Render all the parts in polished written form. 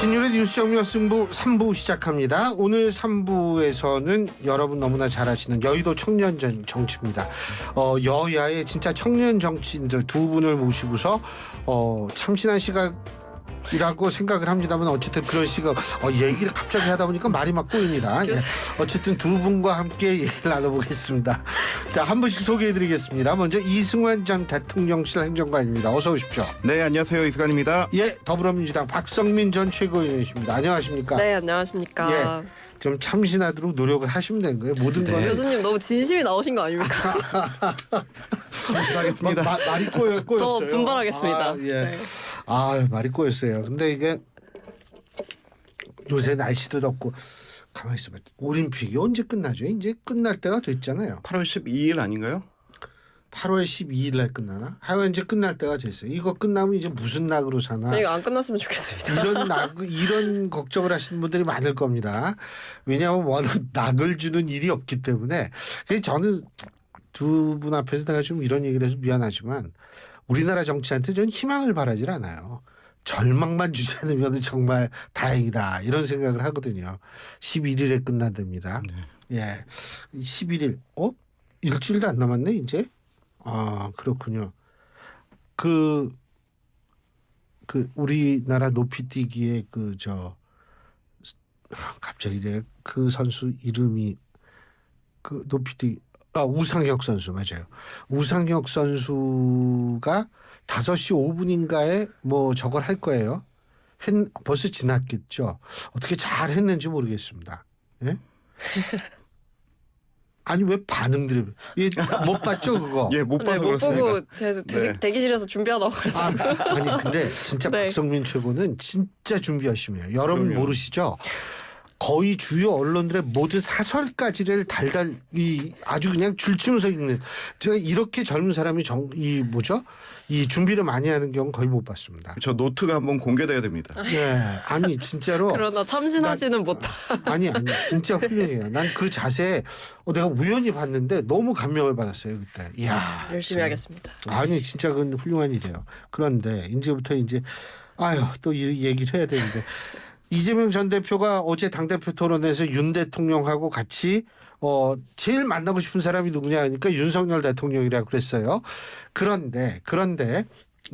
신율의 뉴스 정면 승부 3부 시작합니다. 오늘 3부에서는 여러분 너무나 잘 아시는 여의도 청년 정치입니다. 여야의 진짜 청년 정치인들 두 분을 모시고서 참신한 시각이라고 생각을 합니다만 어쨌든 그런 시각 얘기를 갑자기 하다 보니까 말이 막 꼬입니다. 예. 어쨌든 두 분과 함께 얘기를 나눠보겠습니다. 자, 한 분씩 소개해드리겠습니다. 먼저 이승환 전 대통령실 행정관입니다. 어서 오십시오. 네, 안녕하세요. 이승환입니다. 예, 더불어민주당 박성민 전 최고위원이십니다. 안녕하십니까? 네, 안녕하십니까. 예, 좀 참신하도록 노력을 하시면 되는 거예요. 모든 거는 교수님 너무 진심이 나오신 거 아닙니까? 참신하겠습니다. 말이 꼬였어요. 저 분발하겠습니다. 아, 예. 네. 말이 꼬였어요. 근데 이게 요새 날씨도 덥고 가만히 있어봐. 올림픽이 언제 끝나죠? 이제 끝날 때가 됐잖아요. 8월 12일 아닌가요? 8월 12일 날 끝나나? 하여간 이제 끝날 때가 됐어요. 이거 끝나면 이제 무슨 낙으로 사나? 이거 안 끝났으면 좋겠습니다. 이런 걱정을 하시는 분들이 많을 겁니다. 왜냐하면 워낙 낙을 주는 일이 없기 때문에. 그래서 저는 두 분 앞에서 내가 좀 이런 얘기를 해서 미안하지만 우리나라 정치한테 저는 희망을 바라질 않아요. 절망만 주지 않으면 정말 다행이다 이런 생각을 하거든요. 11일에 끝난답니다. 네. 예, 11일 일주일도 안 남았네 이제. 그렇군요. 그 우리나라 높이뛰기의 갑자기 내가 그 선수 이름이 그 높이뛰기 우상혁 선수 맞아요. 우상혁 선수가 5시 5분인가에 뭐 저걸 할 거예요. 벌써 지났겠죠. 어떻게 잘 했는지 모르겠습니다. 예? 아니 왜 반응들이 못 봤죠 그거? 예, 못 봐서 네, 못 그렇습니다. 보고 대기실에서 준비하다 와가지고. 아니 근데 진짜 네. 박성민 최고는 진짜 준비 열심히 해요. 여러분 그럼요. 모르시죠? 거의 주요 언론들의 모든 사설까지를 달달이 아주 그냥 줄치면서 읽는. 제가 이렇게 젊은 사람이 이 준비를 많이 하는 경우 거의 못 봤습니다. 저 노트가 한번 공개돼야 됩니다. 네, 아니 진짜로. 그러나 참신하지는 못하. 아니 진짜 훌륭해요. 난 그 자세에 내가 우연히 봤는데 너무 감명을 받았어요 그때. 이야, 열심히 하겠습니다. 아니 진짜 그건 훌륭한 일이에요. 그런데 이제부터 또 이 얘기를 해야 되는데. 이재명 전 대표가 어제 당대표 토론에서 윤 대통령하고 같이 제일 만나고 싶은 사람이 누구냐 하니까 윤석열 대통령이라고 그랬어요. 그런데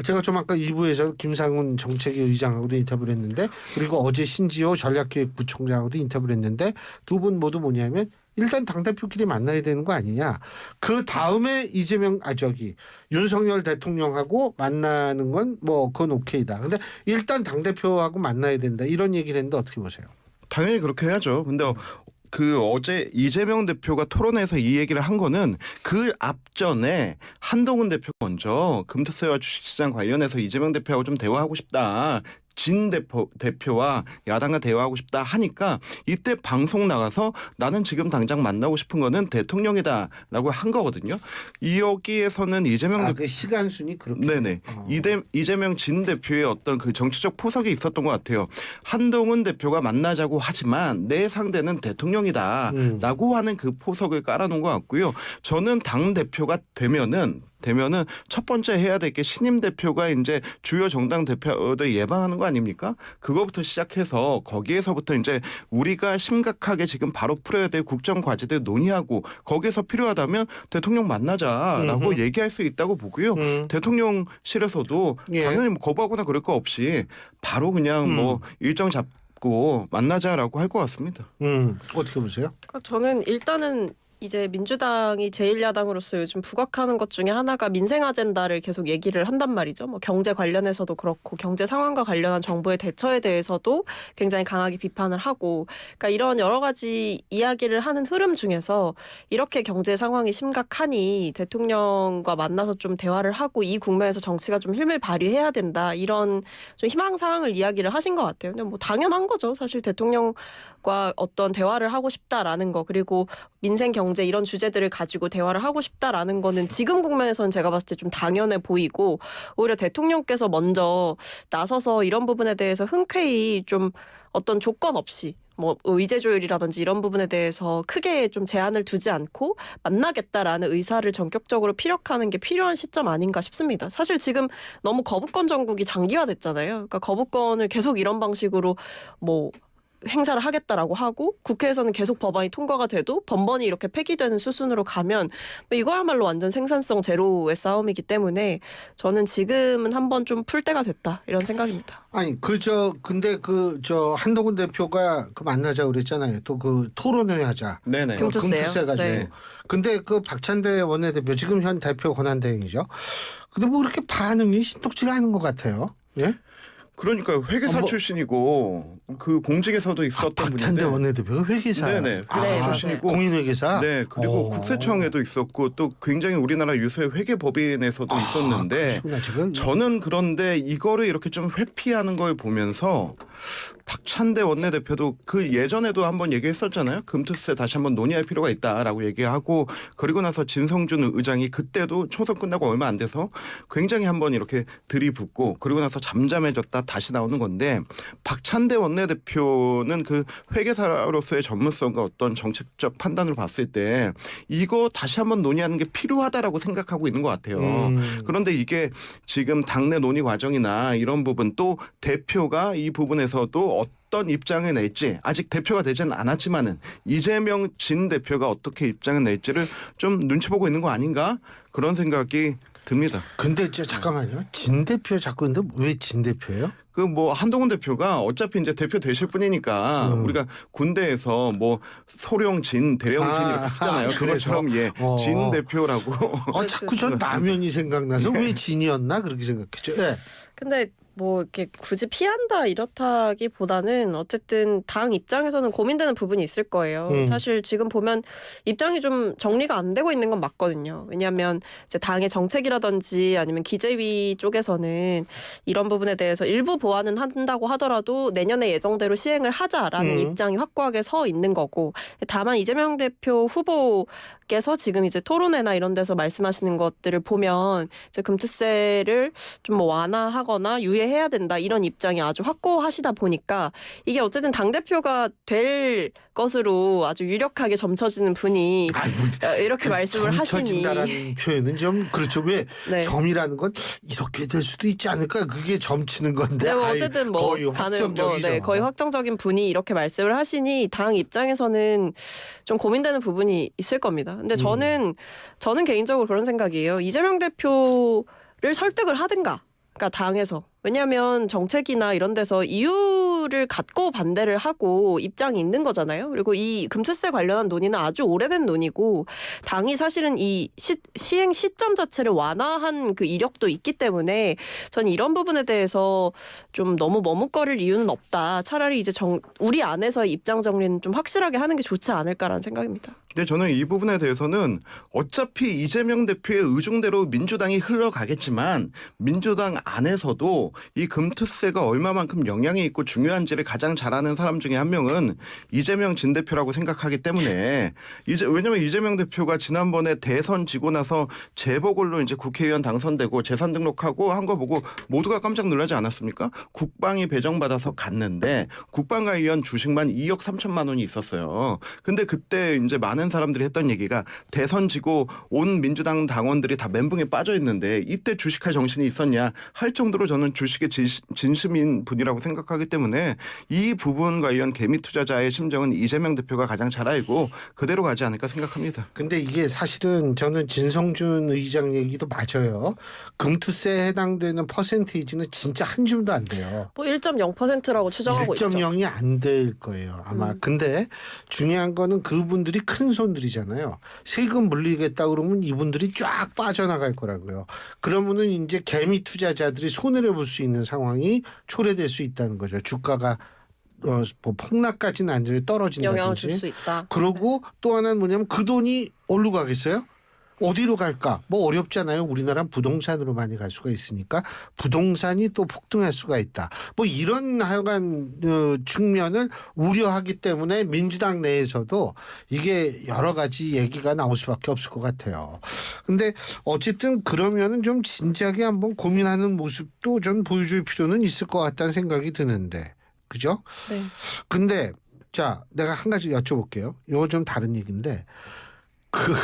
제가 좀 아까 2부에서 김상훈 정책위 의장하고도 인터뷰를 했는데 그리고 어제 신지호 전략기획부총장하고도 인터뷰를 했는데 두 분 모두 뭐냐면 일단 당대표끼리 만나야 되는 거 아니냐. 그 다음에 윤석열 대통령하고 만나는 건 그건 오케이다. 근데 일단 당대표하고 만나야 된다. 이런 얘기를 했는데 어떻게 보세요? 당연히 그렇게 해야죠. 근데 어제 이재명 대표가 토론에서 이 얘기를 한 거는 그 앞전에 한동훈 대표가 먼저 금태세와 주식시장 관련해서 이재명 대표하고 좀 대화하고 싶다. 진 대표와 야당과 대화하고 싶다 하니까 이때 방송 나가서 나는 지금 당장 만나고 싶은 거는 대통령이다라고 한 거거든요. 여기에서는 이재명 대표 그 시간 순위 그렇게. 네네. 이재명 진 대표의 어떤 그 정치적 포석이 있었던 것 같아요. 한동훈 대표가 만나자고 하지만 내 상대는 대통령이다라고 하는 그 포석을 깔아놓은 것 같고요. 저는 당 대표가 되면은 첫 번째 해야 될 게 신임 대표가 이제 주요 정당 대표들 예방하는 거 아닙니까? 그거부터 시작해서 거기에서부터 이제 우리가 심각하게 지금 바로 풀어야 될 국정 과제들 논의하고 거기에서 필요하다면 대통령 만나자라고 얘기할 수 있다고 보고요. 대통령실에서도 당연히 거부하거나 그럴 거 없이 바로 그냥 일정 잡고 만나자라고 할 것 같습니다. 어떻게 보세요? 저는 일단은 이제 민주당이 제1야당으로서 요즘 부각하는 것 중에 하나가 민생 아젠다를 계속 얘기를 한단 말이죠. 경제 관련해서도 그렇고 경제 상황과 관련한 정부의 대처에 대해서도 굉장히 강하게 비판을 하고 그러니까 이런 여러 가지 이야기를 하는 흐름 중에서 이렇게 경제 상황이 심각하니 대통령과 만나서 좀 대화를 하고 이 국면에서 정치가 좀 힘을 발휘해야 된다. 이런 좀 희망사항을 이야기를 하신 것 같아요. 근데 당연한 거죠. 사실 대통령과 어떤 대화를 하고 싶다라는 거 그리고 민생 경제 이런 주제들을 가지고 대화를 하고 싶다라는 거는 지금 국면에서는 제가 봤을 때 좀 당연해 보이고 오히려 대통령께서 먼저 나서서 이런 부분에 대해서 흔쾌히 좀 어떤 조건 없이 뭐 의제 조율이라든지 이런 부분에 대해서 크게 좀 제한을 두지 않고 만나겠다라는 의사를 전격적으로 피력하는 게 필요한 시점 아닌가 싶습니다. 사실 지금 너무 거부권 정국이 장기화됐잖아요. 그러니까 거부권을 계속 이런 방식으로 뭐 행사를 하겠다라고 하고 국회에서는 계속 법안이 통과가 돼도 번번이 이렇게 폐기되는 수순으로 가면 이거야말로 완전 생산성 제로의 싸움이기 때문에 저는 지금은 한번 좀 풀 때가 됐다 이런 생각입니다. 아니 근데 한동훈 대표가 그 만나자고 그랬잖아요. 또 그 토론회 하자. 네네. 금투세요? 금투세 가지고. 네. 근데 그 박찬대 원내대표 지금 현 대표 권한대행이죠. 근데 뭐 그렇게 반응이 신속지가 않은 것 같아요. 예? 그러니까 회계사 뭐- 출신이고 그 공직에서도 있었던 분인데. 박찬대 원내대표가 회계사. 네네. 회계사 출신이고. 공인회계사. 네, 그리고 국세청에도 있었고 또 굉장히 우리나라 유수의 회계법인에서도 있었는데 그러시구나, 지금. 저는 그런데 이거를 이렇게 좀 회피하는 걸 보면서 박찬대 원내대표도 그 예전에도 한번 얘기했었잖아요. 금투세 다시 한번 논의할 필요가 있다라고 얘기하고 그리고 나서 진성준 의장이 그때도 총선 끝나고 얼마 안 돼서 굉장히 한번 이렇게 들이붓고 그리고 나서 잠잠해졌다 다시 나오는 건데 박찬대 원내대표는 그 회계사로서의 전문성과 어떤 정책적 판단을 봤을 때 이거 다시 한번 논의하는 게 필요하다라고 생각하고 있는 것 같아요. 그런데 이게 지금 당내 논의 과정이나 이런 부분 또 대표가 이 부분에서도 어떤 입장을 낼지 아직 대표가 되지는 않았지만은 이재명 진 대표가 어떻게 입장을 낼지를 좀 눈치 보고 있는 거 아닌가 그런 생각이 듭니다. 근데 잠깐만요. 진 대표 자꾸 있는데 왜 진 대표예요? 그 뭐 한동훈 대표가 어차피 이제 대표 되실 분이니까 우리가 군대에서 뭐 소령진, 대령진 이렇게 쓰잖아요. 그것처럼 예, 진 대표라고. 자꾸 전 라면이 생각나서 왜 진이었나 그렇게 생각했죠. 예. 근데 뭐 이렇게 굳이 피한다 이렇다기보다는 어쨌든 당 입장에서는 고민되는 부분이 있을 거예요. 사실 지금 보면 입장이 좀 정리가 안 되고 있는 건 맞거든요. 왜냐하면 이제 당의 정책이라든지 아니면 기재위 쪽에서는 이런 부분에 대해서 일부 보완은 한다고 하더라도 내년에 예정대로 시행을 하자라는 입장이 확고하게 서 있는 거고 다만 이재명 대표 후보께서 지금 이제 토론회나 이런 데서 말씀하시는 것들을 보면 이제 금투세를 좀 뭐 완화하거나 유예해야 된다 이런 입장이 아주 확고하시다 보니까 이게 어쨌든 당대표가 될 것으로 아주 유력하게 점쳐지는 분이 이렇게 말씀을 하시니 점쳐진다라는 표현은 좀 그렇죠. 왜 네. 점이라는 건 이렇게 될 수도 있지 않을까? 그게 점치는 건데. 네, 뭐 어쨌든 뭐 거의 확정적이죠. 거의 확정적인 분이 이렇게 말씀을 하시니 당 입장에서는 좀 고민되는 부분이 있을 겁니다. 근데 저는 개인적으로 그런 생각이에요. 이재명 대표를 설득을 하든가. 그러니까 당에서. 왜냐하면 정책이나 이런 데서 이유를 갖고 반대를 하고 입장이 있는 거잖아요. 그리고 이 금투세 관련한 논의는 아주 오래된 논의고 당이 사실은 이 시행 시점 자체를 완화한 그 이력도 있기 때문에 저는 이런 부분에 대해서 좀 너무 머뭇거릴 이유는 없다. 차라리 이제 우리 안에서의 입장 정리는 좀 확실하게 하는 게 좋지 않을까라는 생각입니다. 근데 저는 이 부분에 대해서는 어차피 이재명 대표의 의중대로 민주당이 흘러가겠지만 민주당 안에서도 이 금투세가 얼마만큼 영향이 있고 중요한지를 가장 잘 아는 사람 중에 한 명은 이재명 진 대표라고 생각하기 때문에 왜냐하면 이재명 대표가 지난번에 대선 지고 나서 재보궐로 이제 국회의원 당선되고 재산 등록하고 한 거 보고 모두가 깜짝 놀라지 않았습니까? 국방이 배정받아서 갔는데 국방관련 주식만 2억 3천만 원이 있었어요. 근데 그때 이제 많은 사람들이 했던 얘기가 대선 지고 온 민주당 당원들이 다 멘붕에 빠져 있는데 이때 주식할 정신이 있었냐 할 정도로 저는 주식에 진심인 분이라고 생각하기 때문에 이 부분 관련 개미 투자자의 심정은 이재명 대표가 가장 잘 알고 그대로 가지 않을까 생각합니다. 근데 이게 사실은 저는 진성준 의장 얘기도 맞아요. 금투세에 해당되는 퍼센테이지는 진짜 한 줌도 안 돼요. 뭐 1.0%라고 추정하고 있죠. 1.0이 안 될 거예요. 아마. 근데 중요한 거는 그분들이 큰 손들이잖아요. 세금 물리겠다 그러면 이분들이 쫙 빠져나갈 거라고요. 그러면은 이제 개미 투자자들이 손해를 볼 수 있는 상황이 초래될 수 있다는 거죠. 주가가 뭐 폭락까지는 아니라 떨어진다든지. 영향을 줄 수 있다. 그러고 또 하나는 뭐냐면 그 돈이 어디로 가겠어요? 어디로 갈까? 뭐 어렵잖아요. 우리나라는 부동산으로 많이 갈 수가 있으니까 부동산이 또 폭등할 수가 있다. 뭐 이런 하여간 측면을 우려하기 때문에 민주당 내에서도 이게 여러 가지 얘기가 나올 수밖에 없을 것 같아요. 근데 어쨌든 그러면은 좀 진지하게 한번 고민하는 모습도 좀 보여줄 필요는 있을 것 같다는 생각이 드는데. 그죠? 네. 근데 자, 내가 한 가지 여쭤볼게요. 이거 좀 다른 얘기인데 그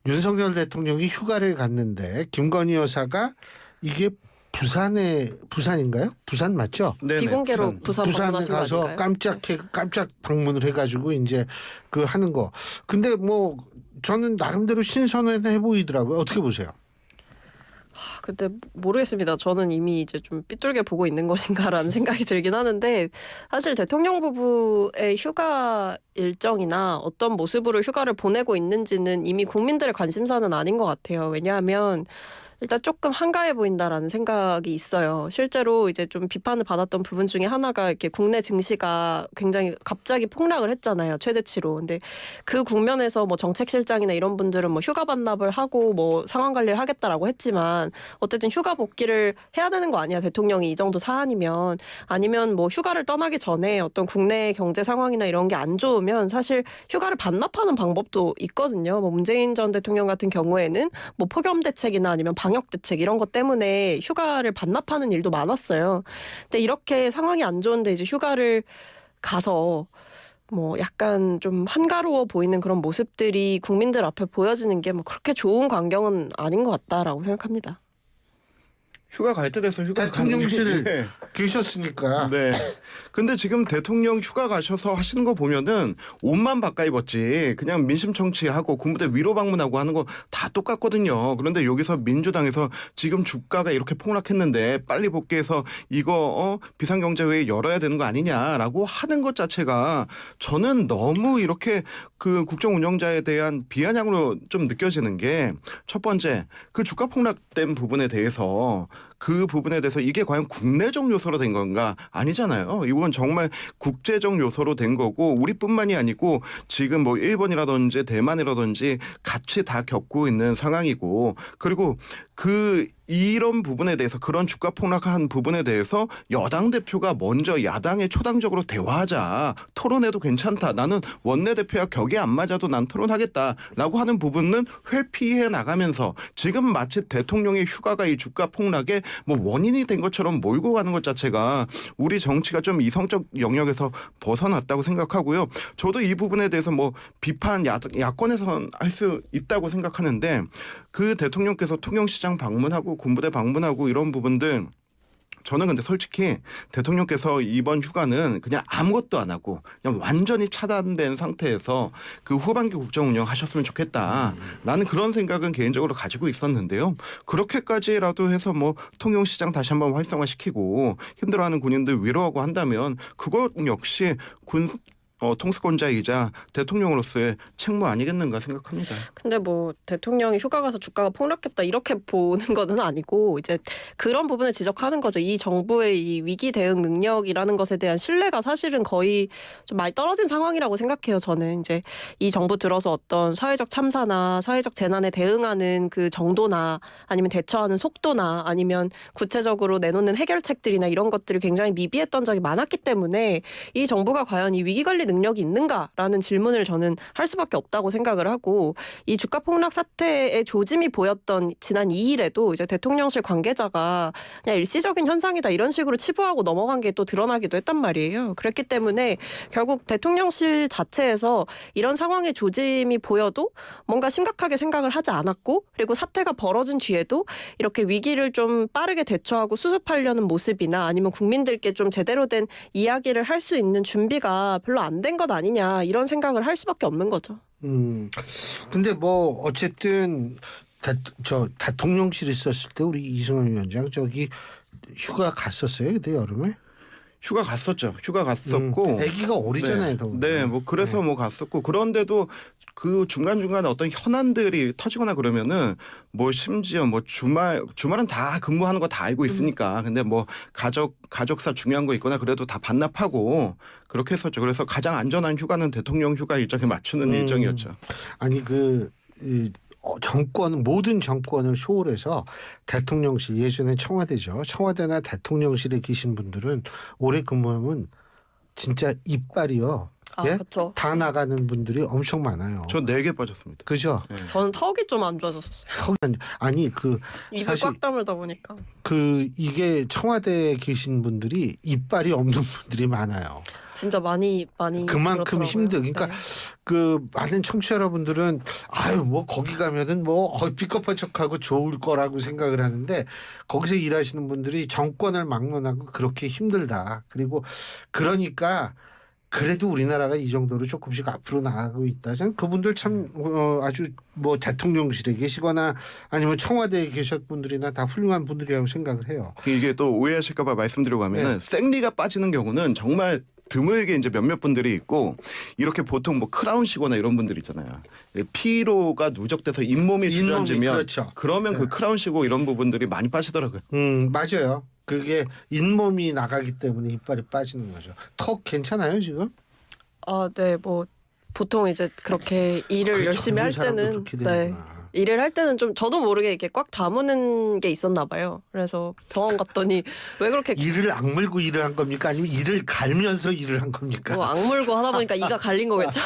윤석열 대통령이 휴가를 갔는데 김건희 여사가 이게 부산인가요? 부산 맞죠? 네네, 비공개로 부산 부산 방문하신 거 가서 아닌가요? 깜짝 방문을 해가지고 이제 그 하는 거. 근데 뭐 저는 나름대로 신선해 보이더라고요. 어떻게 보세요? 근데 모르겠습니다. 저는 이미 이제 좀 삐뚤게 보고 있는 것인가라는 생각이 들긴 하는데 사실 대통령 부부의 휴가 일정이나 어떤 모습으로 휴가를 보내고 있는지는 이미 국민들의 관심사는 아닌 것 같아요. 왜냐하면 일단 조금 한가해 보인다라는 생각이 있어요. 실제로 이제 좀 비판을 받았던 부분 중에 하나가 이렇게 국내 증시가 굉장히 갑자기 폭락을 했잖아요. 최대치로. 근데 그 국면에서 뭐 정책실장이나 이런 분들은 뭐 휴가 반납을 하고 뭐 상황 관리를 하겠다라고 했지만 어쨌든 휴가 복귀를 해야 되는 거 아니야. 대통령이 이 정도 사안이면 아니면 뭐 휴가를 떠나기 전에 어떤 국내 경제 상황이나 이런 게 안 좋으면 사실 휴가를 반납하는 방법도 있거든요. 뭐 문재인 전 대통령 같은 경우에는 뭐 폭염 대책이나 아니면 방역 대책 이런 것 때문에 휴가를 반납하는 일도 많았어요. 근데 이렇게 상황이 안 좋은데 이제 휴가를 가서 뭐 약간 좀 한가로워 보이는 그런 모습들이 국민들 앞에 보여지는 게 뭐 그렇게 좋은 광경은 아닌 것 같다라고 생각합니다. 휴가 갈 때 돼서 휴가 대통령실 네. 계셨으니까. 네. 근데 지금 대통령 휴가 가셔서 하시는 거 보면은 옷만 바꿔 입었지 그냥 민심 청취하고 군부대 위로 방문하고 하는 거 다 똑같거든요. 그런데 여기서 민주당에서 지금 주가가 이렇게 폭락했는데 빨리 복귀해서 이거 비상경제회의 열어야 되는 거 아니냐라고 하는 것 자체가 저는 너무 이렇게 그 국정 운영자에 대한 비아냥으로 좀 느껴지는 게 첫 번째 그 주가 폭락된 부분에 대해서 이게 과연 국내적 요소로 된 건가? 아니잖아요. 이건 정말 국제적 요소로 된 거고 우리뿐만이 아니고 지금 뭐 일본이라든지 대만이라든지 같이 다 겪고 있는 상황이고 그리고 이런 부분에 대해서 그런 주가 폭락한 부분에 대해서 여당 대표가 먼저 야당에 초당적으로 대화하자 토론해도 괜찮다. 나는 원내대표야 격이 안 맞아도 난 토론하겠다라고 하는 부분은 회피해 나가면서 지금 마치 대통령의 휴가가 이 주가 폭락에 뭐 원인이 된 것처럼 몰고 가는 것 자체가 우리 정치가 좀 이성적 영역에서 벗어났다고 생각하고요. 저도 이 부분에 대해서 뭐 비판 야권에선 할 수 있다고 생각하는데 그 대통령께서 통영시장 방문하고 군부대 방문하고 이런 부분들 저는 근데 솔직히 대통령께서 이번 휴가는 그냥 아무것도 안 하고 그냥 완전히 차단된 상태에서 그 후반기 국정 운영 하셨으면 좋겠다. 나는 그런 생각은 개인적으로 가지고 있었는데요. 그렇게까지라도 해서 뭐 통영시장 다시 한번 활성화시키고 힘들어하는 군인들 위로하고 한다면 그것 역시 통수권자이자 대통령으로서의 책무 아니겠는가 생각합니다. 근데 뭐 대통령이 휴가 가서 주가가 폭락했다 이렇게 보는 거는 아니고 이제 그런 부분을 지적하는 거죠. 이 정부의 이 위기 대응 능력이라는 것에 대한 신뢰가 사실은 거의 좀 많이 떨어진 상황이라고 생각해요. 저는 이제 이 정부 들어서 어떤 사회적 참사나 사회적 재난에 대응하는 그 정도나 아니면 대처하는 속도나 아니면 구체적으로 내놓는 해결책들이나 이런 것들이 굉장히 미비했던 적이 많았기 때문에 이 정부가 과연 이 위기 관리 능력이 있는가라는 질문을 저는 할 수밖에 없다고 생각을 하고 이 주가 폭락 사태의 조짐이 보였던 지난 2일에도 이제 대통령실 관계자가 그냥 일시적인 현상이다 이런 식으로 치부하고 넘어간 게 또 드러나기도 했단 말이에요. 그랬기 때문에 결국 대통령실 자체에서 이런 상황의 조짐이 보여도 뭔가 심각하게 생각을 하지 않았고 그리고 사태가 벌어진 뒤에도 이렇게 위기를 좀 빠르게 대처하고 수습하려는 모습이나 아니면 국민들께 좀 제대로 된 이야기를 할 수 있는 준비가 별로 안 된 것 아니냐 이런 생각을 할 수밖에 없는 거죠. 근데 뭐 어쨌든 대통령실 있었을 때 우리 이승만 위원장 저기 휴가 갔었어요 그때 여름에? 휴가 갔었죠. 휴가 갔었고 아기가 어리잖아요. 네, 뭐 그래서 뭐 갔었고 그런데도 그 중간중간에 어떤 현안들이 터지거나 그러면은 뭐 심지어 뭐 주말은 다 근무하는 거 다 알고 있으니까 근데 뭐 가족사 중요한 거 있거나 그래도 다 반납하고 그렇게 했었죠. 그래서 가장 안전한 휴가는 대통령 휴가 일정에 맞추는 일정이었죠. 아니 모든 정권을 초월해서 대통령실 예전에 청와대죠. 청와대나 대통령실에 계신 분들은 오래 근무하면 진짜 이빨이요. 예? 그렇죠. 다 나가는 분들이 엄청 많아요. 저 4개 빠졌습니다. 그죠? 네. 저는 턱이 좀 안 좋아졌었어요. 아니 입을 사실 꽉 다물다 보니까. 이게 청와대에 계신 분들이 이빨이 없는 분들이 많아요. 진짜 많이 그만큼 그렇더라고요. 힘들. 그러니까 네. 그 많은 청취자 여러분들은 아유 뭐 거기 가면은 뭐 삐껍한 척하고 좋을 거라고 생각을 하는데 거기서 일하시는 분들이 정권을 막론하고 그렇게 힘들다. 그리고 그러니까 그래도 우리나라가 이 정도로 조금씩 앞으로 나가고 있다. 저는 그분들 참 아주 뭐 대통령실에 계시거나 아니면 청와대에 계셨 분들이나 다 훌륭한 분들이라고 생각을 해요. 이게 또 오해하실까봐 말씀드리고 하면은 생리가 빠지는 경우는 정말 드물게 이제 몇몇 분들이 있고 이렇게 보통 뭐 크라운시거나 이런 분들 있잖아요. 피로가 누적돼서 잇몸이 주저앉으면 그렇죠. 그러면 그 크라운시고 이런 부분들이 많이 빠지더라고요. 맞아요. 그게 잇몸이 나가기 때문에 이빨이 빠지는 거죠. 턱 괜찮아요 지금? 네, 뭐 보통 이제 그렇게 일을 그게 열심히 할 젊은 사람도 때는 그렇게 되는구나. 일을 할 때는 좀 저도 모르게 이렇게 꽉 다무는 게 있었나 봐요. 그래서 병원 갔더니 왜 그렇게 이를 악물고 일을 한 겁니까? 아니면 이를 갈면서 일을 한 겁니까? 뭐 악물고 하다 보니까 이가 갈린 거겠죠.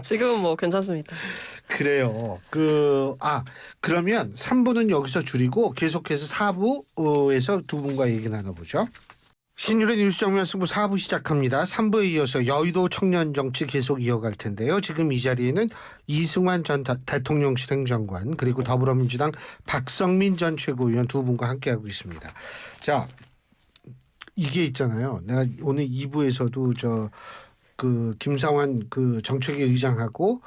지금은 뭐 괜찮습니다. 그래요. 그러면 3부는 여기서 줄이고 계속해서 4부에서 두 분과 얘기 나눠보죠. 신율의 뉴스 정면 승부 4부 시작합니다. 3부에 이어서 여의도 청년 정치 계속 이어갈 텐데요. 지금 이 자리에는 이승환 전 대통령실 행정관 그리고 더불어민주당 박성민 전 최고위원 두 분과 함께하고 있습니다. 자, 이게 있잖아요. 내가 오늘 2부에서도 그 김상환 그 정책위 의장하고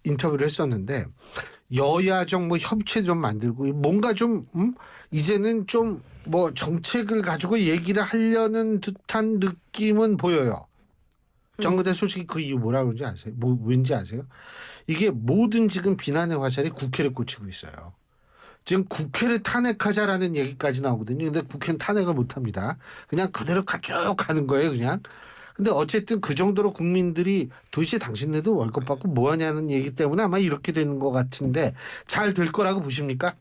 인터뷰를 했었는데 여야정 뭐 협체 좀 만들고 뭔가 좀 이제는 좀 뭐 정책을 가지고 얘기를 하려는 듯한 느낌은 보여요. 정부대 솔직히 그 이유 뭐라 그런지 아세요? 왠지 아세요? 이게 모든 지금 비난의 화살이 국회를 꽂히고 있어요. 지금 국회를 탄핵하자라는 얘기까지 나오거든요. 근데 국회는 탄핵을 못합니다. 그냥 그대로 쭉 가는 거예요. 그냥. 근데 어쨌든 그 정도로 국민들이 도대체 당신네도 월급 받고 뭐하냐는 얘기 때문에 아마 이렇게 되는 것 같은데 잘 될 거라고 보십니까?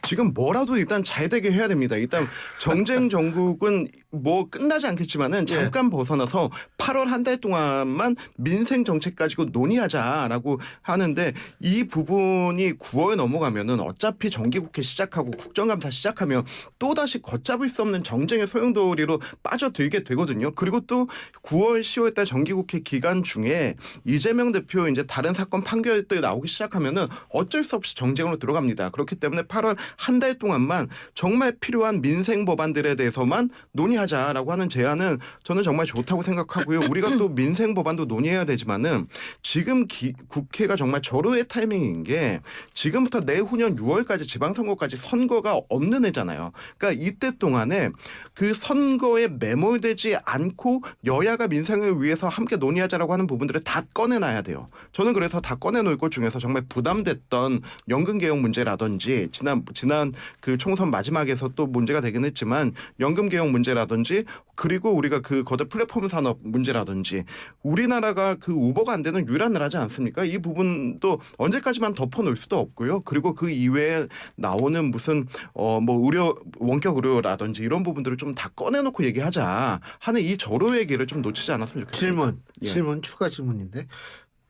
지금 뭐라도 일단 잘 되게 해야 됩니다. 일단 정쟁 정국은 뭐 끝나지 않겠지만은 잠깐 벗어나서 8월 한 달 동안만 민생 정책 가지고 논의하자라고 하는데 이 부분이 9월 넘어가면은 어차피 정기국회 시작하고 국정감사 시작하면 또 다시 걷잡을 수 없는 정쟁의 소용돌이로 빠져들게 되거든요. 그리고 또 9월, 10월 달 정기국회 기간 중에 이재명 대표 이제 다른 사건 판결들 나오기 시작하면은 어쩔 수 없이 정쟁으로 들어갑니다. 그렇기 때문에 8월 한 달 동안만 정말 필요한 민생 법안들에 대해서만 논의하자라고 하는 제안은 저는 정말 좋다고 생각하고요. 우리가 또 민생 법안도 논의해야 되지만은 지금 국회가 정말 절호의 타이밍인 게 지금부터 내후년 6월까지 지방선거까지 선거가 없는 해잖아요. 그러니까 이때 동안에 그 선거에 매몰되지 않고 여야가 민생을 위해서 함께 논의하자라고 하는 부분들을 다 꺼내놔야 돼요. 저는 그래서 다 꺼내놓을 것 중에서 정말 부담됐던 연금개혁 문제라든지 지난 그 총선 마지막에서 또 문제가 되긴 했지만 연금개혁 문제라든지 그리고 우리가 그 거대 플랫폼 산업 문제라든지 우리나라가 그 우버가 안 되는 유일한 나라지 않습니까? 이 부분도 언제까지만 덮어놓을 수도 없고요. 그리고 그 이외에 나오는 무슨 뭐 원격 의료라든지 이런 부분들을 좀 다 꺼내놓고 얘기하자 하는 이 절호 얘기를 좀 놓치지 않았으면 좋겠습니다. 질문 추가 질문인데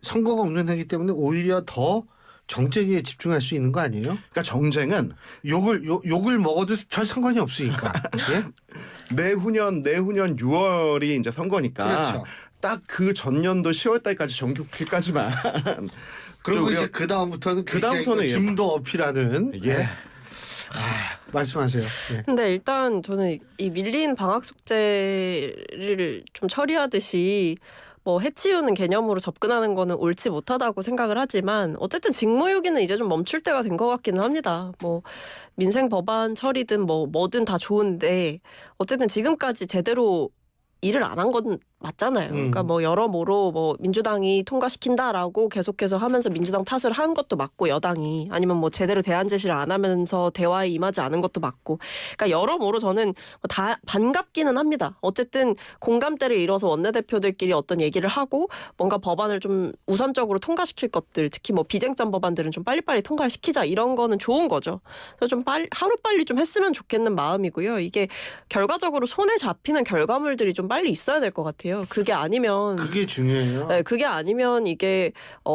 선거가 없는 해기 때문에 오히려 더 정쟁에 집중할 수 있는 거 아니에요? 그러니까 정쟁은 욕을 먹어도 별 상관이 없으니까. 예? 내후년 6월이 이제 선거니까 그렇죠. 딱 그 전년도 10월 달까지 정기국회까지만 그리고 이제 그 다음부터는 중도 어필하는. 예. 말씀하세요. 예. 근데 일단 저는 이 밀린 방학 숙제를 좀 처리하듯이 뭐 해치우는 개념으로 접근하는 거는 옳지 못하다고 생각을 하지만 어쨌든 직무유기는 이제 좀 멈출 때가 된 것 같기는 합니다. 뭐 민생 법안 처리든 뭐든 다 좋은데 어쨌든 지금까지 제대로 일을 안 한 건 맞잖아요. 그러니까 뭐 여러모로 뭐 민주당이 통과시킨다라고 계속해서 하면서 민주당 탓을 한 것도 맞고 여당이 아니면 뭐 제대로 대안 제시를 안 하면서 대화에 임하지 않은 것도 맞고 그러니까 여러모로 저는 다 반갑기는 합니다. 어쨌든 공감대를 이뤄서 원내대표들끼리 어떤 얘기를 하고 뭔가 법안을 좀 우선적으로 통과시킬 것들 특히 뭐 비쟁점 법안들은 좀 빨리빨리 통과를 시키자 이런 거는 좋은 거죠. 그래서 좀 하루빨리 좀 했으면 좋겠는 마음이고요. 이게 결과적으로 손에 잡히는 결과물들이 좀 빨리 있어야 될 것 같아요. 돼요. 그게 아니면 그게 중요해요. 네, 그게 아니면 이게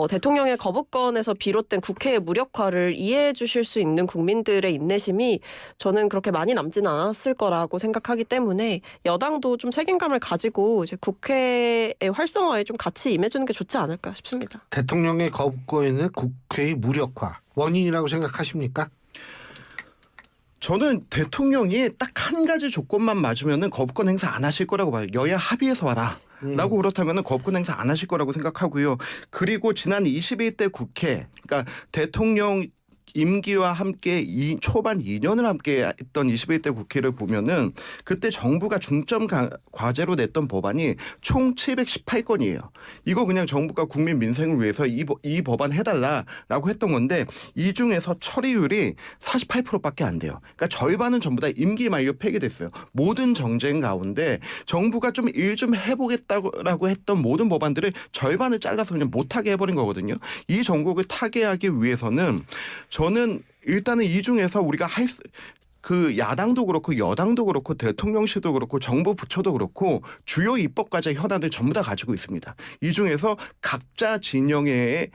대통령의 거부권에서 비롯된 국회의 무력화를 이해해 주실 수 있는 국민들의 인내심이 저는 그렇게 많이 남지는 않았을 거라고 생각하기 때문에 여당도 좀 책임감을 가지고 이제 국회의 활성화에 좀 같이 임해주는 게 좋지 않을까 싶습니다. 대통령의 거부권에는 국회의 무력화 원인이라고 생각하십니까? 저는 대통령이 딱 한 가지 조건만 맞으면은 거부권 행사 안 하실 거라고 봐요. 여야 합의해서 와라. 라고 그렇다면은 거부권 행사 안 하실 거라고 생각하고요. 그리고 지난 21대 국회, 그러니까 대통령 임기와 함께 초반 2년을 함께 했던 21대 국회를 보면은 그때 정부가 중점 과제로 냈던 법안이 총 718건이에요. 이거 그냥 정부가 국민 민생을 위해서 이 법안 해달라라고 했던 건데 이 중에서 처리율이 48%밖에 안 돼요. 그러니까 절반은 전부 다 임기 만료 폐기됐어요. 모든 정쟁 가운데 정부가 좀 일 좀 해보겠다고 했던 모든 법안들을 절반을 잘라서 그냥 못하게 해버린 거거든요. 이 정국을 타개하기 위해서는 저는 일단은 이 중에서 우리가 그 야당도 그렇고 여당도 그렇고 대통령실도 그렇고 정부 부처도 그렇고 주요 입법과제 현안을 전부 다 가지고 있습니다. 이 중에서 각자 진영에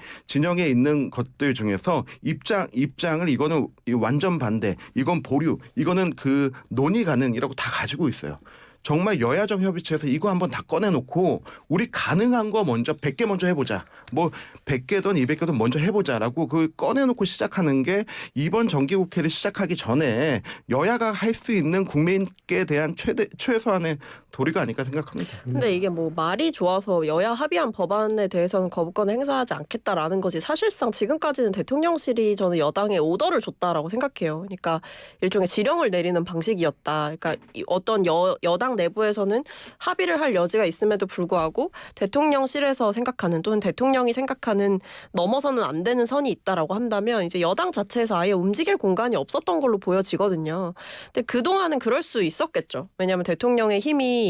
있는 것들 중에서 입장을 이거는 완전 반대, 이건 보류, 이거는 그 논의 가능이라고 다 가지고 있어요. 정말 여야정 협의체에서 이거 한번 다 꺼내놓고 우리 가능한 거 먼저 100개 먼저 해보자. 뭐 100개든 200개든 먼저 해보자라고 그 꺼내놓고 시작하는 게 이번 정기국회를 시작하기 전에 여야가 할 수 있는 국민께 대한 최소한의 도리가 아닐까 생각합니다. 근데 이게 뭐 말이 좋아서 여야 합의한 법안에 대해서는 거부권 행사하지 않겠다라는 거지 사실상 지금까지는 대통령실이 저는 여당에 오더를 줬다라고 생각해요. 그러니까 일종의 지령을 내리는 방식이었다. 그러니까 어떤 여당 내부에서는 합의를 할 여지가 있음에도 불구하고 대통령실에서 생각하는 또는 대통령이 생각하는 넘어서는 안 되는 선이 있다라고 한다면 이제 여당 자체에서 아예 움직일 공간이 없었던 걸로 보여지거든요. 근데 그동안은 그럴 수 있었겠죠. 왜냐하면 대통령의 힘이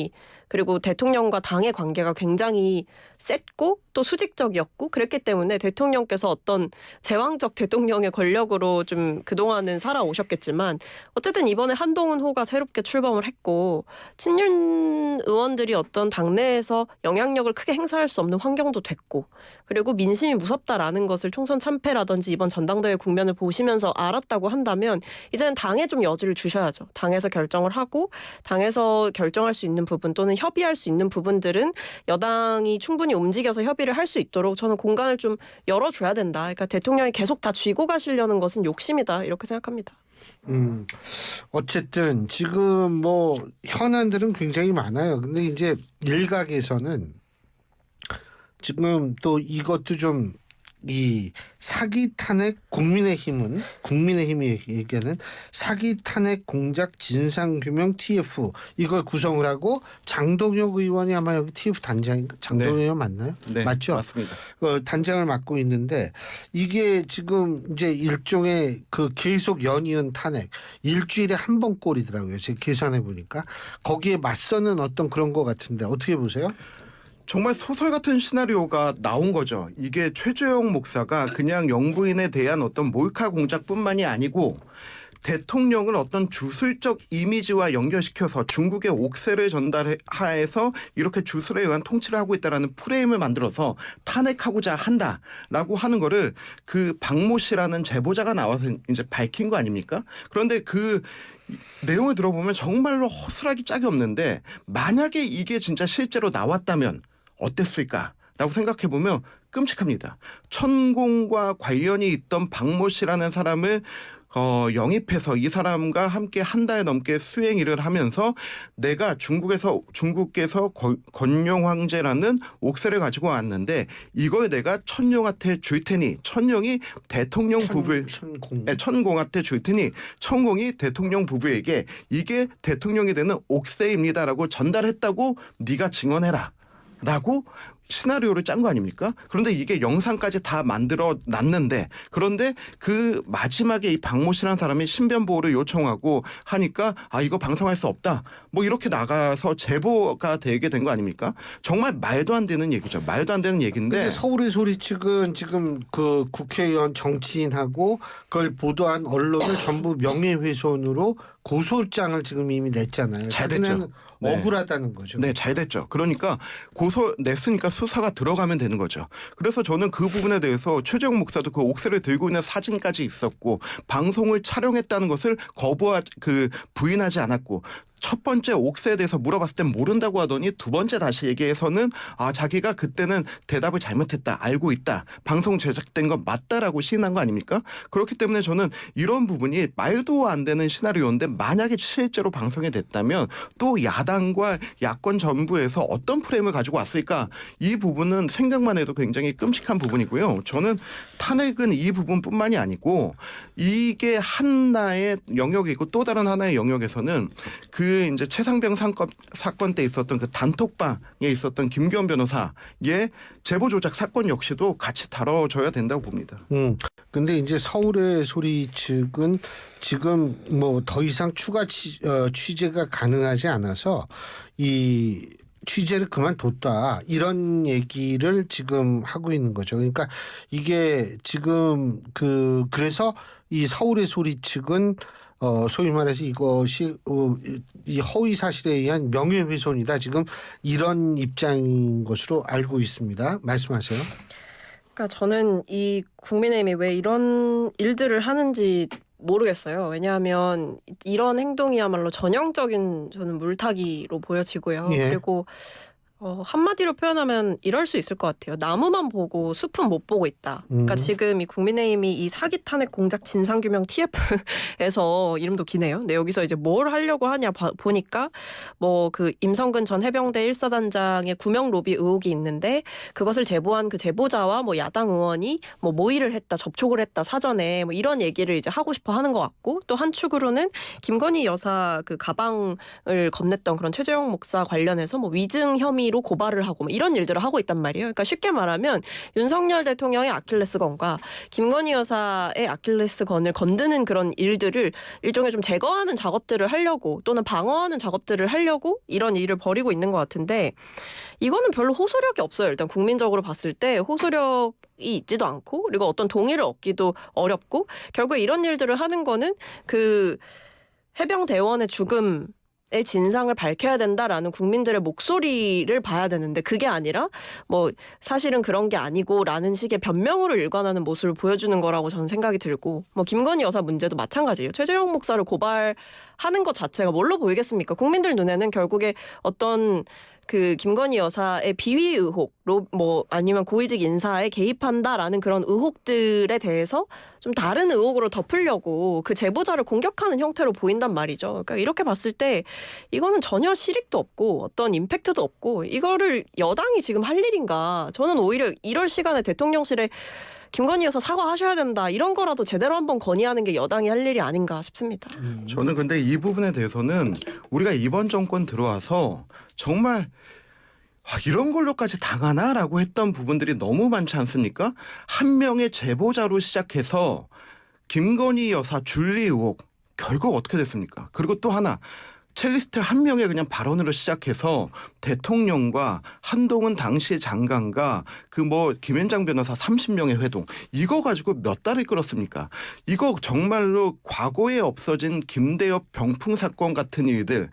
그리고 대통령과 당의 관계가 굉장히 셌고 또 수직적이었고 그랬기 때문에 대통령께서 어떤 제왕적 대통령의 권력으로 좀 그동안은 살아오셨겠지만 어쨌든 이번에 한동훈 호가 새롭게 출범을 했고 친윤 의원들이 어떤 당내에서 영향력을 크게 행사할 수 없는 환경도 됐고 그리고 민심이 무섭다라는 것을 총선 참패라든지 이번 전당대회 국면을 보시면서 알았다고 한다면 이제는 당에 좀 여지를 주셔야죠. 당에서 결정을 하고 당에서 결정할 수 있는 부분 또는 협의할 수 있는 부분들은 여당이 충분히 움직여서 협의를 할 수 있도록 저는 공간을 좀 열어줘야 된다. 그러니까 대통령이 계속 다 쥐고 가시려는 것은 욕심이다. 이렇게 생각합니다. 어쨌든 지금 뭐 현안들은 굉장히 많아요. 근데 이제 일각에서는 지금 또 이것도 좀 이 사기 탄핵 국민의힘이 얘기하는 사기 탄핵 공작 진상규명 TF 이걸 구성을 하고 장동혁 의원이 아마 여기 TF 단장 장동혁 의원 맞나요? 네, 맞죠? 맞습니다. 단장을 맡고 있는데 이게 지금 이제 일종의 그 계속 연이은 탄핵 일주일에 한 번 꼴이더라고요. 제가 계산해 보니까 거기에 맞서는 어떤 그런 것 같은데 어떻게 보세요? 정말 소설 같은 시나리오가 나온 거죠. 이게 최재형 목사가 그냥 영부인에 대한 어떤 몰카 공작뿐만이 아니고 대통령을 어떤 주술적 이미지와 연결시켜서 중국의 옥세를 전달하여서 이렇게 주술에 의한 통치를 하고 있다라는 프레임을 만들어서 탄핵하고자 한다라고 하는 거를 그 박모 씨라는 제보자가 나와서 이제 밝힌 거 아닙니까? 그런데 그 내용을 들어보면 정말로 허술하기 짝이 없는데 만약에 이게 진짜 실제로 나왔다면 어땠을까라고 생각해보면 끔찍합니다. 천공과 관련이 있던 박모 씨라는 사람을 영입해서 이 사람과 함께 한 달 넘게 수행 일을 하면서 내가 중국에서 건룡 황제라는 옥새를 가지고 왔는데 이걸 내가 천룡한테 줄 테니 천룡이 대통령 천공한테 줄 테니 천공이 대통령 부부에게 이게 대통령이 되는 옥새입니다라고 전달했다고 네가 증언해라. 라고 시나리오를 짠 거 아닙니까? 그런데 이게 영상까지 다 만들어 놨는데 그런데 그 마지막에 이 박모 씨라는 사람이 신변 보호를 요청하고 하니까 이거 방송할 수 없다. 뭐 이렇게 나가서 제보가 되게 된 거 아닙니까? 정말 말도 안 되는 얘기죠. 말도 안 되는 얘기인데. 근데 서울의 소리 측은 지금 그 국회의원 정치인하고 그걸 보도한 언론을 전부 명예훼손으로 고소장을 지금 이미 냈잖아요. 잘 됐죠. 자기네는 네. 억울하다는 거죠. 네, 잘 됐죠. 그러니까 고소 냈으니까 수사가 들어가면 되는 거죠. 그래서 저는 그 부분에 대해서 최재형 목사도 그 옥새를 들고 있는 사진까지 있었고 방송을 촬영했다는 것을 부인하지 않았고 첫 번째 옥새에 대해서 물어봤을 땐 모른다고 하더니 두 번째 다시 얘기해서는 자기가 그때는 대답을 잘못했다. 알고 있다. 방송 제작된 건 맞다라고 시인한 거 아닙니까? 그렇기 때문에 저는 이런 부분이 말도 안 되는 시나리오인데 만약에 실제로 방송이 됐다면 또 야당과 야권 정부에서 어떤 프레임을 가지고 왔을까? 이 부분은 생각만 해도 굉장히 끔찍한 부분이고요. 저는 탄핵은 이 부분뿐만이 아니고 이게 하나의 영역이고 또 다른 하나의 영역에서는 그 이제 최상병 사건 때 있었던 그 단톡방에 있었던 김기현 변호사의 제보 조작 사건 역시도 같이 다뤄줘야 된다고 봅니다. 근데 이제 서울의 소리 측은 지금 뭐 더 이상 추가 취재가 가능하지 않아서 이 취재를 그만뒀다 이런 얘기를 지금 하고 있는 거죠. 그러니까 이게 지금 그래서 이 서울의 소리 측은 소위 말해서 이것이 이 허위 사실에 의한 명예훼손이다. 지금 이런 입장인 것으로 알고 있습니다. 말씀하세요. 그러니까 저는 이 국민의힘이 왜 이런 일들을 하는지 모르겠어요. 왜냐하면 이런 행동이야말로 전형적인 저는 물타기로 보여지고요. 예. 그리고 한마디로 표현하면 이럴 수 있을 것 같아요. 나무만 보고 숲은 못 보고 있다. 그러니까 지금 이 국민의힘이 이 사기 탄핵 공작 진상규명 TF에서 이름도 기네요. 근데 여기서 이제 뭘 하려고 하냐 보니까 뭐 그 임성근 전 해병대 1사단장의 구명 로비 의혹이 있는데 그것을 제보한 그 제보자와 뭐 야당 의원이 뭐 모의를 했다, 접촉을 했다 사전에 뭐 이런 얘기를 이제 하고 싶어 하는 것 같고 또 한 축으로는 김건희 여사 그 가방을 건넸던 그런 최재형 목사 관련해서 뭐 위증 혐의로 고발을 하고 뭐 이런 일들을 하고 있단 말이에요. 그러니까 쉽게 말하면 윤석열 대통령의 아킬레스건과 김건희 여사의 아킬레스건을 건드는 그런 일들을 일종의 좀 제거하는 작업들을 하려고 또는 방어하는 작업들을 하려고 이런 일을 벌이고 있는 것 같은데 이거는 별로 호소력이 없어요. 일단 국민적으로 봤을 때 호소력이 있지도 않고 그리고 어떤 동의를 얻기도 어렵고 결국에 이런 일들을 하는 거는 그 해병대원의 죽음 의 진상을 밝혀야 된다라는 국민들의 목소리를 봐야 되는데 그게 아니라 뭐 사실은 그런 게 아니고라는 식의 변명으로 일관하는 모습을 보여주는 거라고 저는 생각이 들고 뭐 김건희 여사 문제도 마찬가지예요. 최재형 목사를 고발하는 것 자체가 뭘로 보이겠습니까? 국민들 눈에는 결국에 어떤 그 김건희 여사의 비위 의혹로 뭐 아니면 고위직 인사에 개입한다라는 그런 의혹들에 대해서 좀 다른 의혹으로 덮으려고 그 제보자를 공격하는 형태로 보인단 말이죠. 그러니까 이렇게 봤을 때 이거는 전혀 실익도 없고 어떤 임팩트도 없고 이거를 여당이 지금 할 일인가? 저는 오히려 이럴 시간에 대통령실에 김건희 여사 사과하셔야 된다. 이런 거라도 제대로 한번 건의하는 게 여당이 할 일이 아닌가 싶습니다. 저는 근데 이 부분에 대해서는 우리가 이번 정권 들어와서 정말 이런 걸로까지 당하나라고 했던 부분들이 너무 많지 않습니까? 한 명의 제보자로 시작해서 김건희 여사 줄리 의혹 결국 어떻게 됐습니까? 그리고 또 하나 첼리스트 한 명의 그냥 발언으로 시작해서 대통령과 한동훈 당시 장관과 그 뭐 김현장 변호사 30명의 회동 이거 가지고 몇 달을 끌었습니까? 이거 정말로 과거에 없어진 김대엽 병풍 사건 같은 일들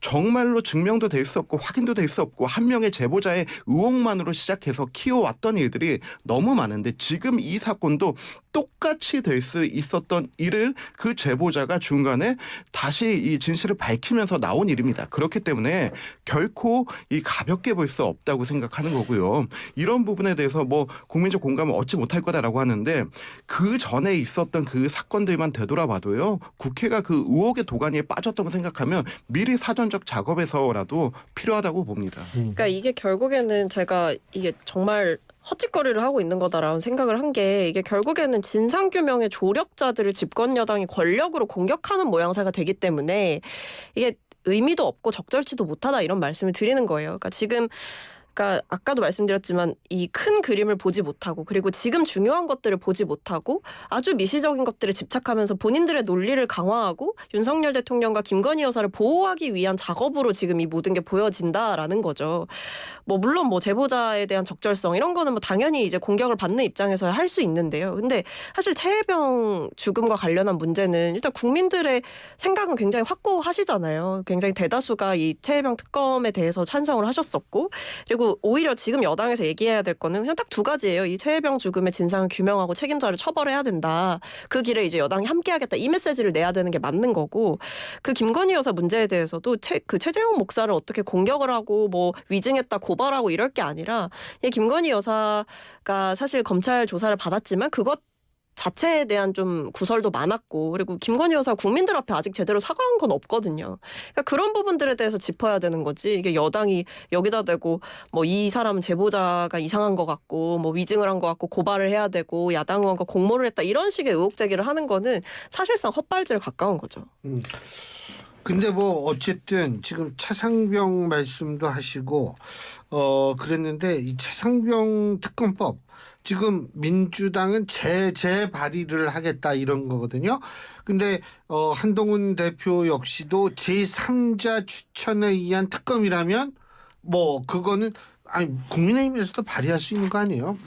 정말로 증명도 될 수 없고 확인도 될 수 없고 한 명의 제보자의 의혹만으로 시작해서 키워왔던 일들이 너무 많은데 지금 이 사건도 똑같이 될 수 있었던 일을 그 제보자가 중간에 다시 이 진실을 밝히면서 나온 일입니다. 그렇기 때문에 결코 이 가볍게 볼 수 없다고 생각하는 거고요. 이런 부분에 대해서 뭐 국민적 공감을 얻지 못할 거다라고 하는데 그 전에 있었던 그 사건들만 되돌아봐도요. 국회가 그 의혹의 도가니에 빠졌다고 생각하면 미리 사전적 작업에서라도 필요하다고 봅니다. 그러니까 이게 결국에는 제가 이게 정말 헛짓거리를 하고 있는 거다라는 생각을 한 게 이게 결국에는 진상규명의 조력자들을 집권 여당이 권력으로 공격하는 모양새가 되기 때문에 이게 의미도 없고 적절치도 못하다 이런 말씀을 드리는 거예요. 그러니까 지금 그러니까 아까도 말씀드렸지만 이 큰 그림을 보지 못하고 그리고 지금 중요한 것들을 보지 못하고 아주 미시적인 것들에 집착하면서 본인들의 논리를 강화하고 윤석열 대통령과 김건희 여사를 보호하기 위한 작업으로 지금 이 모든 게 보여진다라는 거죠. 뭐 물론 뭐 제보자에 대한 적절성 이런 거는 뭐 당연히 이제 공격을 받는 입장에서야 할 수 있는데요. 근데 사실 최혜병 죽음과 관련한 문제는 일단 국민들의 생각은 굉장히 확고하시잖아요. 굉장히 대다수가 이 최혜병 특검에 대해서 찬성을 하셨었고 그리고 오히려 지금 여당에서 얘기해야 될 거는 그냥 딱 두 가지예요. 이 최혜병 죽음의 진상을 규명하고 책임자를 처벌해야 된다. 그 길에 이제 여당이 함께하겠다. 이 메시지를 내야 되는 게 맞는 거고 그 김건희 여사 문제에 대해서도 그 최재형 목사를 어떻게 공격을 하고 뭐 위증했다 고발하고 이럴 게 아니라 이 김건희 여사가 사실 검찰 조사를 받았지만 그것 자체에 대한 좀 구설도 많았고 그리고 김건희 여사 국민들 앞에 아직 제대로 사과한 건 없거든요. 그러니까 그런 부분들에 대해서 짚어야 되는 거지. 이게 여당이 여기다 대고 뭐 이 사람은 제보자가 이상한 것 같고 뭐 위증을 한 것 같고 고발을 해야 되고 야당 의원과 공모를 했다 이런 식의 의혹 제기를 하는 거는 사실상 헛발질 가까운 거죠. 근데 뭐 어쨌든 지금 차상병 말씀도 하시고 그랬는데 이 차상병 특검법 지금 민주당은 재발의를 하겠다 이런 거거든요. 근데 한동훈 대표 역시도 제3자 추천에 의한 특검이라면 뭐 그거는 아니 국민의힘에서도 발의할 수 있는 거 아니에요?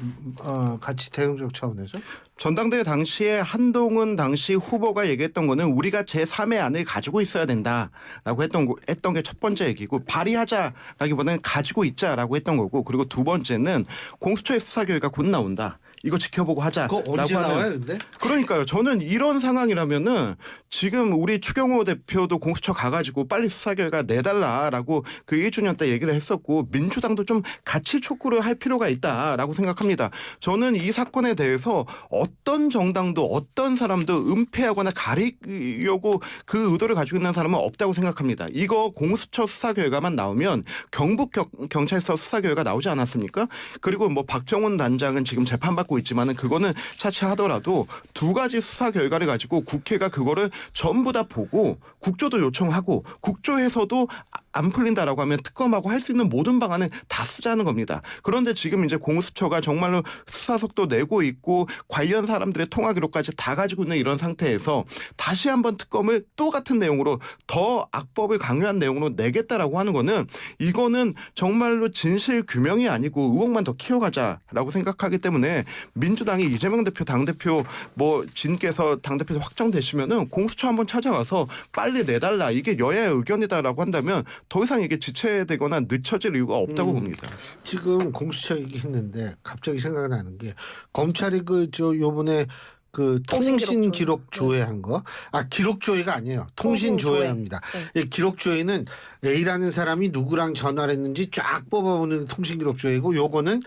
같이 대응적 차원에서? 전당대회 당시에 한동훈 당시 후보가 얘기했던 거는 우리가 제3의 안을 가지고 있어야 된다라고 했던 게 첫 번째 얘기고 발의하자라기보다는 가지고 있자라고 했던 거고 그리고 두 번째는 공수처의 수사 결과 곧 나온다. 이거 지켜보고 하자. 그거 언제 나와요, 근데? 그러니까요. 저는 이런 상황이라면은 지금 우리 추경호 대표도 공수처 가가지고 빨리 수사 결과 내달라라고 그 1주년 때 얘기를 했었고 민주당도 좀 같이 촉구를 할 필요가 있다라고 생각합니다. 저는 이 사건에 대해서 어떤 정당도 어떤 사람도 은폐하거나 가리려고 그 의도를 가지고 있는 사람은 없다고 생각합니다. 이거 공수처 수사 결과만 나오면 경북 경찰서 수사 결과 나오지 않았습니까? 그리고 뭐 박정훈 단장은 지금 재판받고 있지만은 그거는 차치하더라도 두 가지 수사 결과를 가지고 국회가 그거를 전부 다 보고 국조도 요청하고 국조에서도 안 풀린다라고 하면 특검하고 할 수 있는 모든 방안을 다 쓰자는 겁니다. 그런데 지금 이제 공수처가 정말로 수사 속도 내고 있고 관련 사람들의 통화 기록까지 다 가지고 있는 이런 상태에서 다시 한번 특검을 또 같은 내용으로 더 악법을 강요한 내용으로 내겠다라고 하는 거는 이거는 정말로 진실 규명이 아니고 의혹만 더 키워가자라고 생각하기 때문에 민주당이 이재명 대표 당대표 뭐 진께서 당대표에서 확정되시면은 공수처 한번 찾아가서 빨리 내달라 이게 여야의 의견이다라고 한다면 더 이상 이게 지체되거나 늦춰질 이유가 없다고 봅니다. 지금 공수처 얘기했는데 갑자기 생각나는 게 검찰이 요번에 그 통신 기록 조회한 거, 기록 조회가 아니에요. 통신 조회합니다. 네. 기록 조회는 A라는 사람이 누구랑 전화를 했는지 쫙 뽑아보는 통신 기록 조회고, 요거는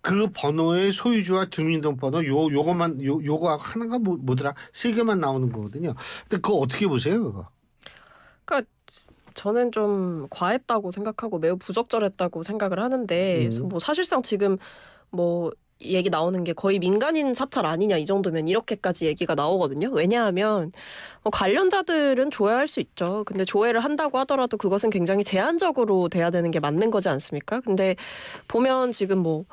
그 번호의 소유주와 주민등록번호 요거 하나가 뭐더라? 3개만 나오는 거거든요. 근데 그거 어떻게 보세요, 그거? 그러니까 저는 좀 과했다고 생각하고 매우 부적절했다고 생각을 하는데 뭐 사실상 지금 뭐 얘기 나오는 게 거의 민간인 사찰 아니냐 이 정도면 이렇게까지 얘기가 나오거든요. 왜냐하면 관련자들은 조회할 수 있죠. 근데 조회를 한다고 하더라도 그것은 굉장히 제한적으로 돼야 되는 게 맞는 거지 않습니까? 근데 보면 지금 뭐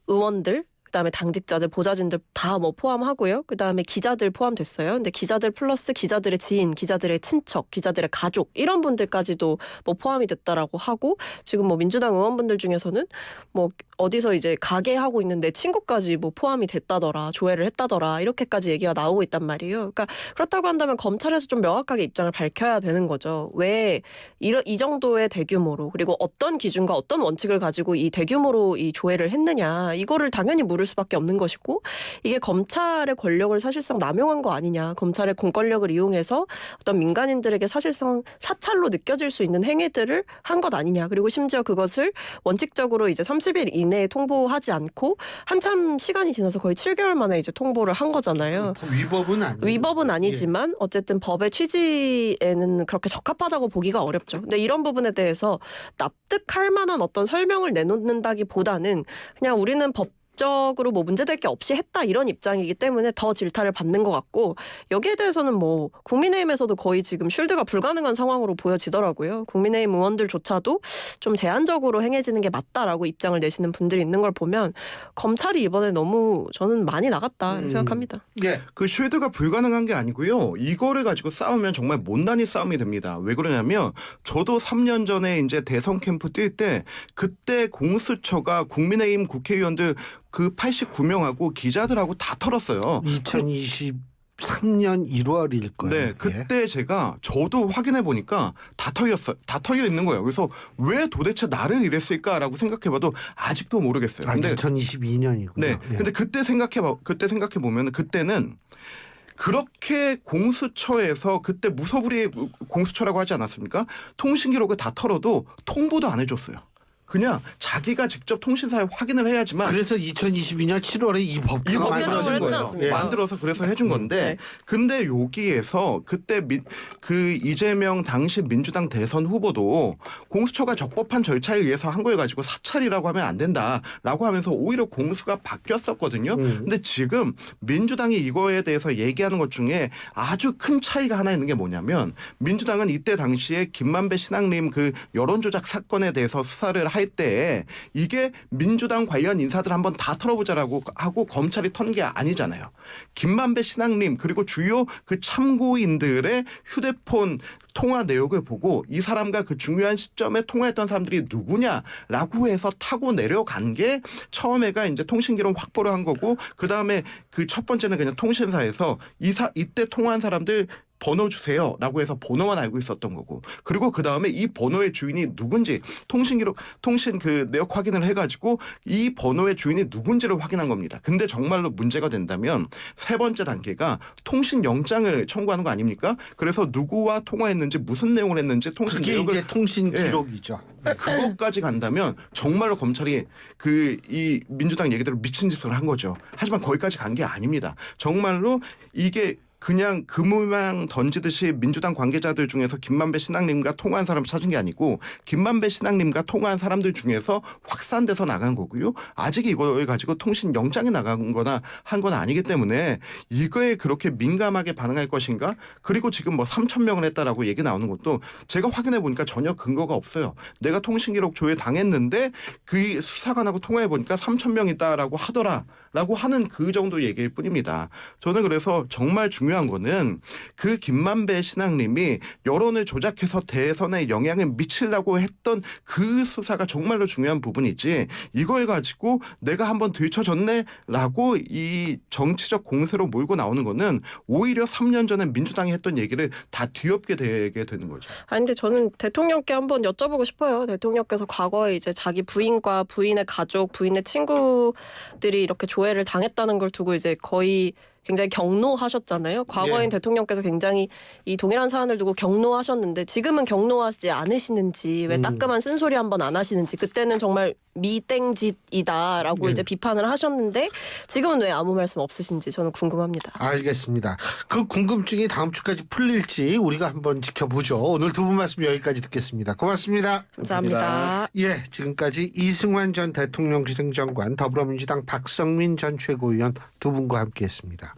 의원들 그다음에 당직자들, 보좌진들 다 뭐 포함하고요. 그다음에 기자들 포함됐어요. 근데 기자들 플러스 기자들의 지인, 기자들의 친척, 기자들의 가족 이런 분들까지도 뭐 포함이 됐다라고 하고 지금 뭐 민주당 의원분들 중에서는 뭐 어디서 이제 가게 하고 있는 내 친구까지 뭐 포함이 됐다더라, 조회를 했다더라 이렇게까지 얘기가 나오고 있단 말이에요. 그러니까 그렇다고 한다면 검찰에서 좀 명확하게 입장을 밝혀야 되는 거죠. 왜 이 정도의 대규모로 그리고 어떤 기준과 어떤 원칙을 가지고 이 대규모로 이 조회를 했느냐 이거를 당연히 물을 수밖에 없는 것이고 이게 검찰의 권력을 사실상 남용한 거 아니냐. 검찰의 공권력을 이용해서 어떤 민간인들에게 사실상 사찰로 느껴질 수 있는 행위들을 한 것 아니냐. 그리고 심지어 그것을 원칙적으로 이제 30일 이내에 통보하지 않고 한참 시간이 지나서 거의 7개월 만에 이제 통보를 한 거잖아요. 위법은 아니에요. 위법은 아니지만 어쨌든 법의 취지에는 그렇게 적합하다고 보기가 어렵죠. 근데 이런 부분에 대해서 납득할 만한 어떤 설명을 내놓는다기보다는 그냥 우리는 법적으로 뭐 문제될 게 없이 했다 이런 입장이기 때문에 더 질타를 받는 것 같고 여기에 대해서는 뭐 국민의힘에서도 거의 지금 쉴드가 불가능한 상황으로 보여지더라고요. 국민의힘 의원들조차도 좀 제한적으로 행해지는 게 맞다라고 입장을 내시는 분들이 있는 걸 보면 검찰이 이번에 너무 저는 많이 나갔다 이렇게 생각합니다. 예. 그 쉴드가 불가능한 게 아니고요. 이거를 가지고 싸우면 정말 못난이 싸움이 됩니다. 왜 그러냐면 저도 3년 전에 이제 대선 캠프 뛸 때 그때 공수처가 국민의힘 국회의원들 그 89명하고 기자들하고 다 털었어요. 2023년 1월일 거예요. 네, 그때 제가 저도 확인해 보니까 다 털려 있는 거예요. 그래서 왜 도대체 나를 이랬을까라고 생각해봐도 아직도 모르겠어요. 근데 2022년이고요. 네, 근데 그때 생각해 보면 그때는 그렇게 공수처에서 그때 무소불위의 공수처라고 하지 않았습니까? 통신 기록을 다 털어도 통보도 안 해줬어요. 그냥 자기가 직접 통신사에 확인을 해야지만 그래서 2022년 7월에 이 법규가 법규정을 만들어진 했지 거예요. 않습니까? 만들어서 그래서 해준 건데 네. 근데 여기에서 그때 그 이재명 당시 민주당 대선 후보도 공수처가 적법한 절차에 의해서 한 걸 가지고 사찰이라고 하면 안 된다라고 하면서 오히려 공수가 바뀌었었거든요. 근데 지금 민주당이 이거에 대해서 얘기하는 것 중에 아주 큰 차이가 하나 있는 게 뭐냐면 민주당은 이때 당시에 김만배 신앙님 그 여론조작 사건에 대해서 수사를 할 때 이게 민주당 관련 인사들 한번 다 털어보자라고 하고 검찰이 턴 게 아니잖아요. 김만배 신앙님 그리고 주요 그 참고인들의 휴대폰 통화 내역을 보고 이 사람과 그 중요한 시점에 통화했던 사람들이 누구냐라고 해서 타고 내려간 게 처음에가 이제 통신기록 확보를 한 거고 그 다음에 그 첫 번째는 그냥 통신사에서 이때 통화한 사람들 번호 주세요라고 해서 번호만 알고 있었던 거고 그리고 그 다음에 이 번호의 주인이 누군지 통신 그 내역 확인을 해가지고 이 번호의 주인이 누군지를 확인한 겁니다. 근데 정말로 문제가 된다면 세 번째 단계가 통신 영장을 청구하는 거 아닙니까? 그래서 누구와 통화했는지 무슨 내용을 했는지 통신 그게 내역을 이제 통신 기록이죠. 그것까지 간다면 정말로 검찰이 이 민주당 얘기대로 미친 짓을 한 거죠. 하지만 거기까지 간 게 아닙니다. 정말로 이게 그냥 그물망 던지듯이 민주당 관계자들 중에서 김만배 신앙님과 통화한 사람 찾은 게 아니고 김만배 신앙님과 통화한 사람들 중에서 확산돼서 나간 거고요. 아직 이걸 가지고 통신 영장이 나간 거나 한 건 아니기 때문에 이거에 그렇게 민감하게 반응할 것인가? 그리고 지금 뭐 3,000명을 했다라고 얘기 나오는 것도 제가 확인해 보니까 전혀 근거가 없어요. 내가 통신 기록 조회 당했는데 그 수사관하고 통화해 보니까 3,000명 있다라고 하더라라고 하는 그 정도 얘기일 뿐입니다. 저는 그래서 정말 중요한 거는 그 김만배 신앙님이 여론을 조작해서 대선에 영향을 미치려고 했던 그 수사가 정말로 중요한 부분이지 이걸 가지고 내가 한번 들춰졌네라고 이 정치적 공세로 몰고 나오는 거는 오히려 3년 전에 민주당이 했던 얘기를 다 뒤엎게 되게 되는 거죠. 아니 근데 저는 대통령께 한번 여쭤보고 싶어요. 대통령께서 과거에 이제 자기 부인과 부인의 가족, 부인의 친구들이 이렇게 조회를 당했다는 걸 두고 이제 거의 굉장히 경노하셨잖아요. 과거엔 대통령께서 굉장히 이 동일한 사안을 두고 경노하셨는데 지금은 경노하지 않으시는지 왜 따끔한 쓴소리 한번 안 하시는지 그때는 정말 미땡짓이다라고 이제 비판을 하셨는데 지금은 왜 아무 말씀 없으신지 저는 궁금합니다. 알겠습니다. 그 궁금증이 다음 주까지 풀릴지 우리가 한번 지켜보죠. 오늘 두 분 말씀 여기까지 듣겠습니다. 고맙습니다. 감사합니다. 예, 지금까지 이승환 전 대통령 기승전관 더불어민주당 박성민 전 최고위원 두 분과 함께했습니다.